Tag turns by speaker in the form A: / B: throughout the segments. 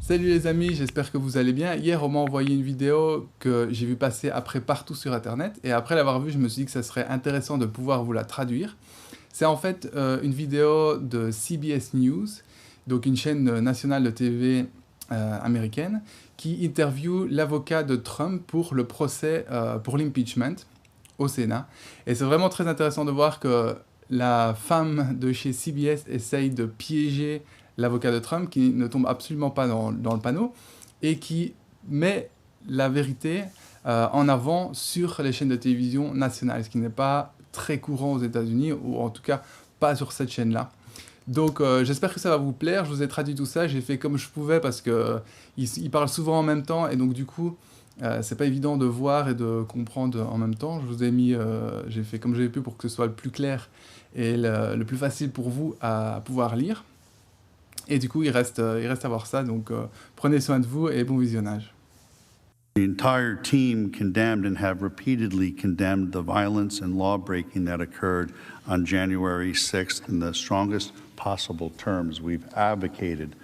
A: Salut les amis, j'espère que vous allez bien. Hier, on m'a envoyé une vidéo que j'ai vu passer après partout sur Internet. Et après l'avoir vue, je me suis dit que ça serait intéressant de pouvoir vous la traduire. C'est en fait une vidéo de CBS News, donc une chaîne nationale de TV américaine, qui interviewe l'avocat de Trump pour le procès pour l'impeachment au Sénat. Et c'est vraiment très intéressant de voir que la femme de chez CBS essaye de piéger l'avocat de Trump, qui ne tombe absolument pas dans le panneau, et qui met la vérité en avant sur les chaînes de télévision nationales, ce qui n'est pas très courant aux États-Unis, ou en tout cas pas sur cette chaîne-là. Donc j'espère que ça va vous plaire, je vous ai traduit tout ça, j'ai fait comme je pouvais parce qu'ils parlent souvent en même temps, et donc du coup, c'est pas évident de voir et de comprendre en même temps. Je vous ai mis, j'ai fait comme j'ai pu pour que ce soit le plus clair et le plus facile pour vous à pouvoir lire. Et du coup, il reste à voir ça, donc prenez soin de vous et bon visionnage.
B: The entire team condemned and have repeatedly condemned the violence and law-breaking that occurred on January 6th in the strongest possible terms. We've advocated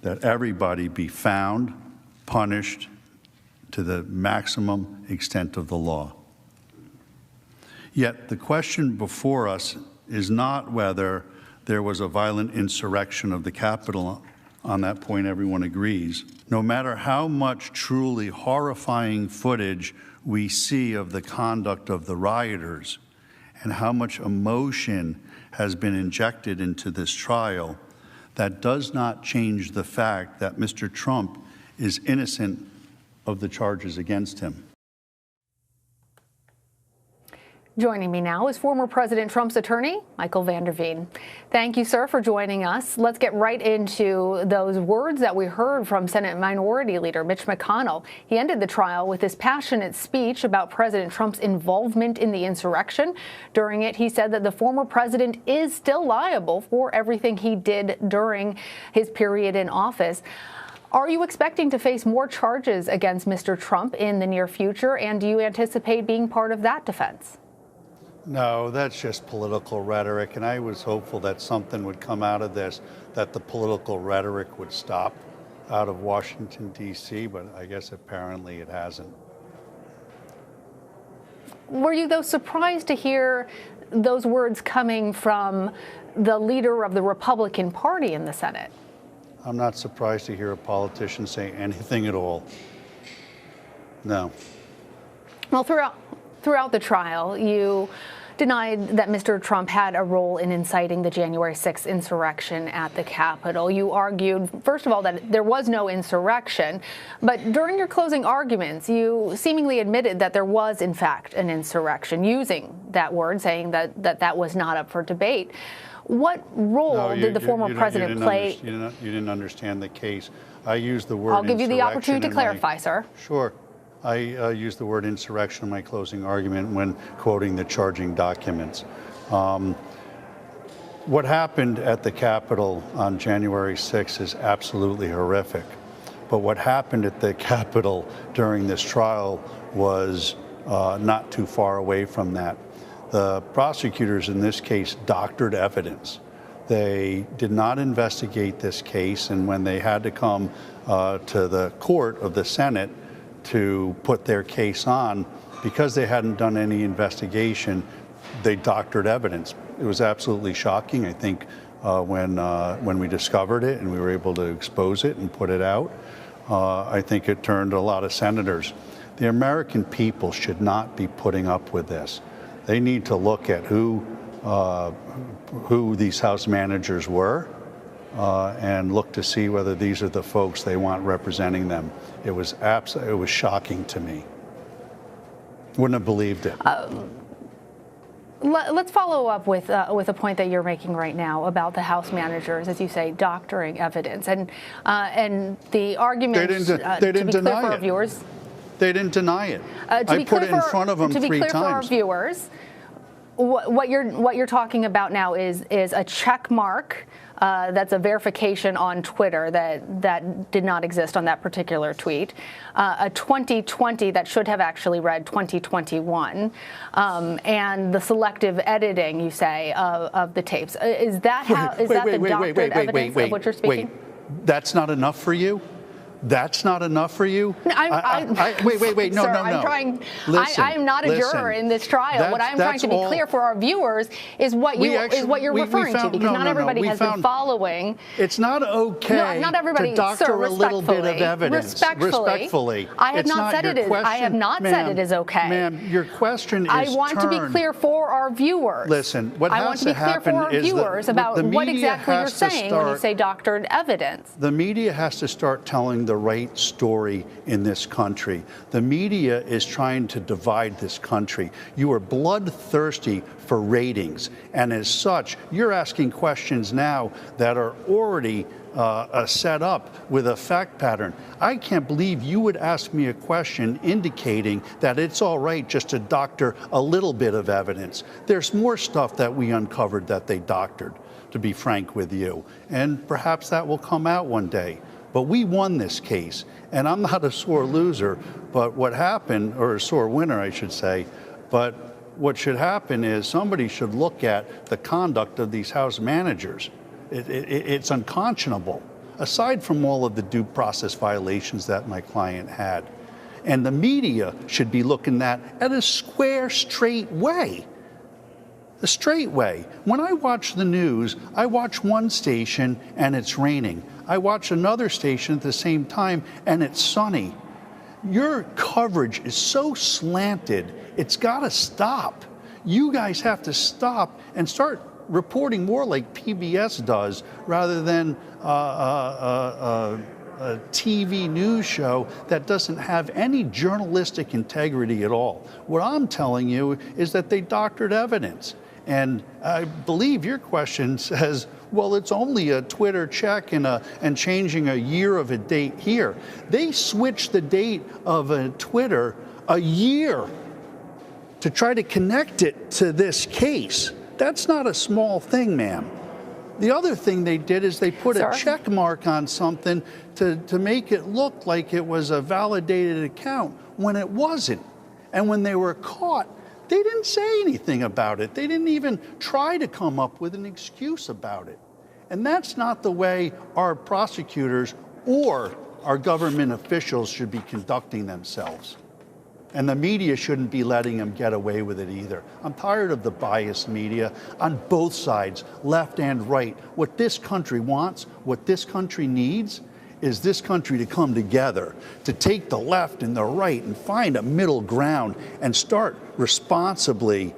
B: that everybody be found, punished to the maximum extent of the law. Yet the question before us is not whether there was a violent insurrection of the Capitol. On that point, everyone agrees. No matter how much truly horrifying footage we see of the conduct of the rioters and how much emotion has been injected into this trial, that does not change the fact that Mr. Trump is innocent of the charges against him.
C: Joining me now is former President Trump's attorney, Michael van der Veen. Thank you, sir, for joining us. Let's get right into those words that we heard from Senate Minority Leader Mitch McConnell. He ended the trial with this passionate speech about President Trump's involvement in the insurrection. During it, he said that the former president is still liable for everything he did during his period in office. Are you expecting to face more charges against Mr. Trump in the near future, and do you anticipate being part of that defense?
B: No, that's just political rhetoric, and I was hopeful that something would come out of this, that the political rhetoric would stop out of Washington, D.C., but I guess apparently it hasn't.
C: Were you, though, surprised to hear those words coming from the leader of the Republican Party in the Senate?
B: I'm not surprised to hear a politician say anything at all. No.
C: Well, throughout the trial, you denied that Mr. Trump had a role in inciting the January 6th insurrection at the Capitol. You argued, first of all, that there was no insurrection, but during your closing arguments, you seemingly admitted that there was, in fact, an insurrection, using that word, saying that was not up for debate. What role did the former president play?
B: You didn't understand the case. I used the word
C: I'll give you the opportunity to clarify, sir.
B: Sure. I used the word insurrection in my closing argument when quoting the charging documents. What happened at the Capitol on January 6th is absolutely horrific. But what happened at the Capitol during this trial was not too far away from that. The prosecutors in this case doctored evidence. They did not investigate this case, and when they had to come to the court of the Senate to put their case on, because they hadn't done any investigation, they doctored evidence. It was absolutely shocking. I think when we discovered it and we were able to expose it and put it out, I think it turned a lot of senators. The American people should not be putting up with this. They need to look at who these House managers were and look to see whether these are the folks they want representing them. It was shocking to me. Wouldn't have believed it.
C: Let's follow up with a point that you're making right now about the House managers, as you say, doctoring evidence, and the argument.
B: They didn't deny it. Viewers, they didn't deny it. I put it in front of them 3 times.
C: To be clear for our viewers, what you're talking about now is a check mark. That's a verification on Twitter that did not exist on that particular tweet. A 2020 that should have actually read 2021, and the selective editing, you say, of the tapes. Is that the doctored evidence of what you're speaking?
B: That's not enough for you? That's not enough for you? Wait, no,
C: sir,
B: no.
C: I'm trying,
B: Listen,
C: I am not a juror in this trial. What I'm trying to be clear for our viewers is what you're referring to, because not everybody has been following.
B: It's not okay
C: not everybody,
B: to doctor
C: sir,
B: a little bit of evidence.
C: Respectfully. I have not said it is. I have not said it is okay.
B: Ma'am, your question is
C: I want to be clear for our viewers.
B: Listen, what has to happen
C: I want to be clear for our viewers about what exactly you're saying when you say doctored evidence.
B: The media has to start telling the right story in this country. The media is trying to divide this country. You are bloodthirsty for ratings, and as such, you're asking questions now that are already set up with a fact pattern. I can't believe you would ask me a question indicating that it's all right just to doctor a little bit of evidence. There's more stuff that we uncovered that they doctored, to be frank with you, and perhaps that will come out one day. But we won this case, and I'm not a sore loser, but what happened, or a sore winner, I should say, but what should happen is somebody should look at the conduct of these House managers. It's unconscionable, aside from all of the due process violations that my client had. And the media should be looking at a square, straight way. A straight way. When I watch the news, I watch one station and it's raining. I watch another station at the same time and it's sunny. Your coverage is so slanted, it's got to stop. You guys have to stop and start reporting more like PBS does rather than a TV news show that doesn't have any journalistic integrity at all. What I'm telling you is that they doctored evidence. And I believe your question says, well, it's only a Twitter check and changing a year of a date here. They switched the date of a Twitter a year to try to connect it to this case. That's not a small thing, ma'am. The other thing they did is they put a check mark on something to make it look like it was a validated account when it wasn't. And when they were caught, they didn't say anything about it. They didn't even try to come up with an excuse about it. And that's not the way our prosecutors or our government officials should be conducting themselves. And the media shouldn't be letting them get away with it either. I'm tired of the biased media on both sides, left and right. What this country wants, what this country needs, is this country to come together, to take the left and the right and find a middle ground and start responsibly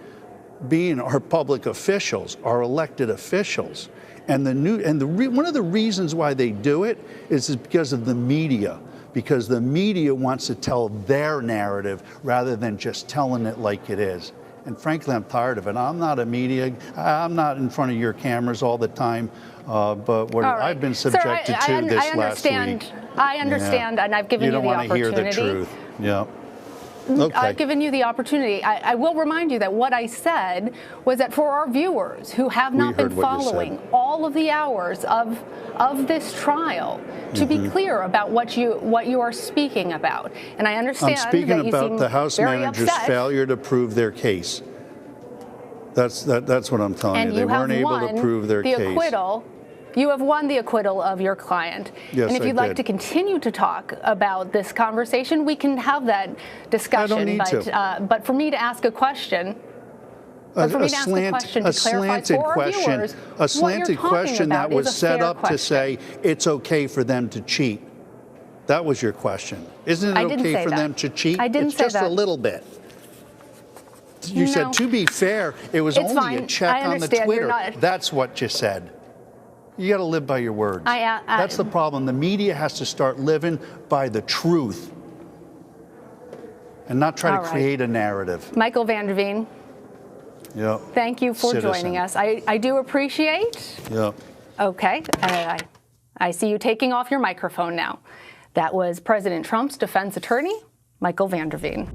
B: being our public officials, our elected officials. And one of the reasons why they do it is because of the media. Because the media wants to tell their narrative rather than just telling it like it is. And frankly, I'm tired of it. I'm not a media, I'm not in front of your cameras all the time, but what I've been subjected to this last week.
C: I understand, and I've given you the opportunity.
B: You don't want to hear the truth, yeah. Okay.
C: I've given you the opportunity. I will remind you that what I said was that for our viewers who have not been following all of the hours of this trial, to be clear about what you are speaking about. And I understand
B: I'm speaking
C: that you
B: about
C: seem
B: the House
C: very
B: manager's
C: upset.
B: failure to prove their case. That's what I'm telling you. They weren't able to prove their case.
C: You have won the acquittal of your client.
B: Yes,
C: and if you'd like to continue to talk about this conversation, we can have that discussion.
B: I don't need to.
C: But for me to ask a question,
B: A slanted question that was set up to say it's okay for them to cheat. That was your question. Isn't it okay for them to cheat?
C: I didn't say that.
B: It's just a little bit. You said, to be fair, it was only a check on the Twitter. That's what you said. You got to live by your words. That's the problem. The media has to start living by the truth and not try to create a narrative.
C: Michael Vanderveen.
B: Yeah.
C: Thank you for joining us. I do appreciate.
B: Yeah.
C: Okay. I see you taking off your microphone now. That was President Trump's defense attorney, Michael Vanderveen.